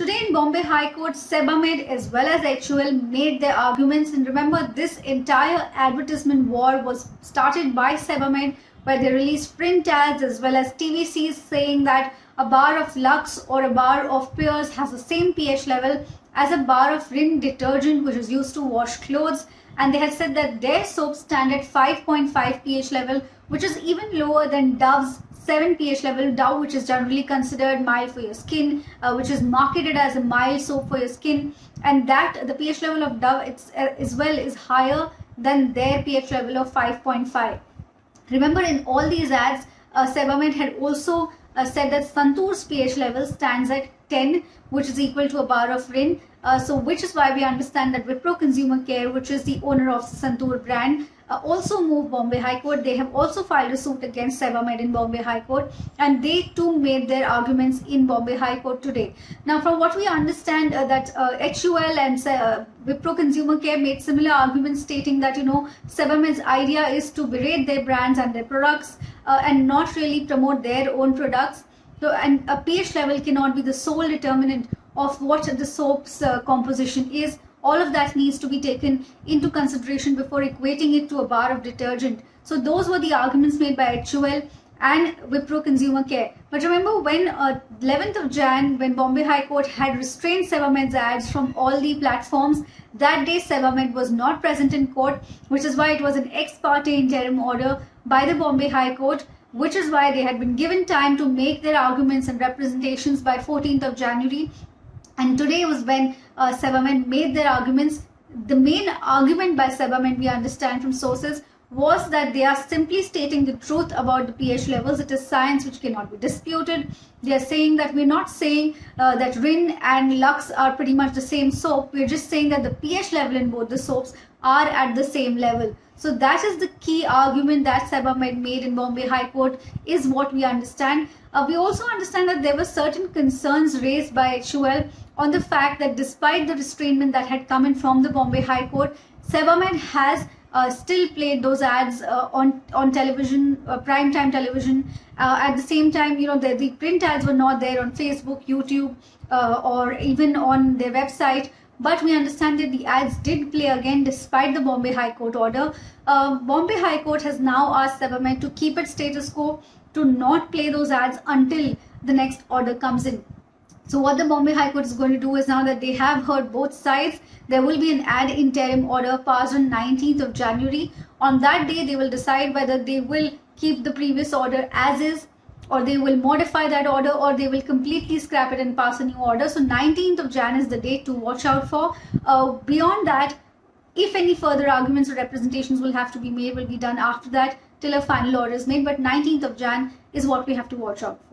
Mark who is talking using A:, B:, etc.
A: Today in Bombay High Court, Sebamed as well as HUL made their arguments. And remember, this entire advertisement war was started by Sebamed, where they released print ads as well as TVCs saying that a bar of Lux or a bar of Pears has the same pH level as a bar of Rin detergent, which is used to wash clothes. And they had said that their soaps stand at 5.5 pH level, which is even lower than Dove's 7 pH level. Dove, which is generally considered mild for your skin, which is marketed as a mild soap for your skin, and that the pH level of Dove as well is higher than their pH level of 5.5. Remember, in all these ads, Sebamed had also said that Santur's pH level stands at 10, which is equal to a bar of Rin. So which is why we understand that Wipro Consumer Care, which is the owner of the Santur brand, also moved Bombay High Court. They have also filed a suit against Sebamed in Bombay High Court, and they too made their arguments in Bombay High Court today. Now, from what we understand, that HUL and Wipro Consumer Care made similar arguments, stating that Sebamed's idea is to berate their brands and their products and not really promote their own products. So, and a pH level cannot be the sole determinant of what the soap's composition is. All of that needs to be taken into consideration before equating it to a bar of detergent. So those were the arguments made by HUL and Wipro Consumer Care. But remember, when 11th of Jan, when Bombay High Court had restrained Sebamed's ads from all the platforms, that day Sebamed was not present in court, which is why it was an ex parte interim order by the Bombay High Court, which is why they had been given time to make their arguments and representations by 14th of January. And today was when Sebamed made their arguments. The main argument by Sebamed, we understand from sources, was that they are simply stating the truth about the pH levels. It is science which cannot be disputed. They are saying that we're not saying that Rin and Lux are pretty much the same soap. We're just saying that the pH level in both the soaps are at the same level. So that is the key argument that Sebamed made in Bombay High Court, is what we understand. We also understand that there were certain concerns raised by HUL on the fact that despite the restrainment that had come in from the Bombay High Court, Sebamed has still played those ads on television, prime time television. At the same time, the print ads were not there on Facebook, YouTube, or even on their website. But we understand that the ads did play again despite the Bombay High Court order. Bombay High Court has now asked Sebamed to keep its status quo, to not play those ads until the next order comes in. So what the Bombay High Court is going to do is, now that they have heard both sides, there will be an ad interim order passed on 19th of January. On that day, they will decide whether they will keep the previous order as is, or they will modify that order, or they will completely scrap it and pass a new order. So 19th of Jan is the date to watch out for. Beyond that, if any further arguments or representations will have to be made, will be done after that till a final order is made. But 19th of Jan is what we have to watch out for.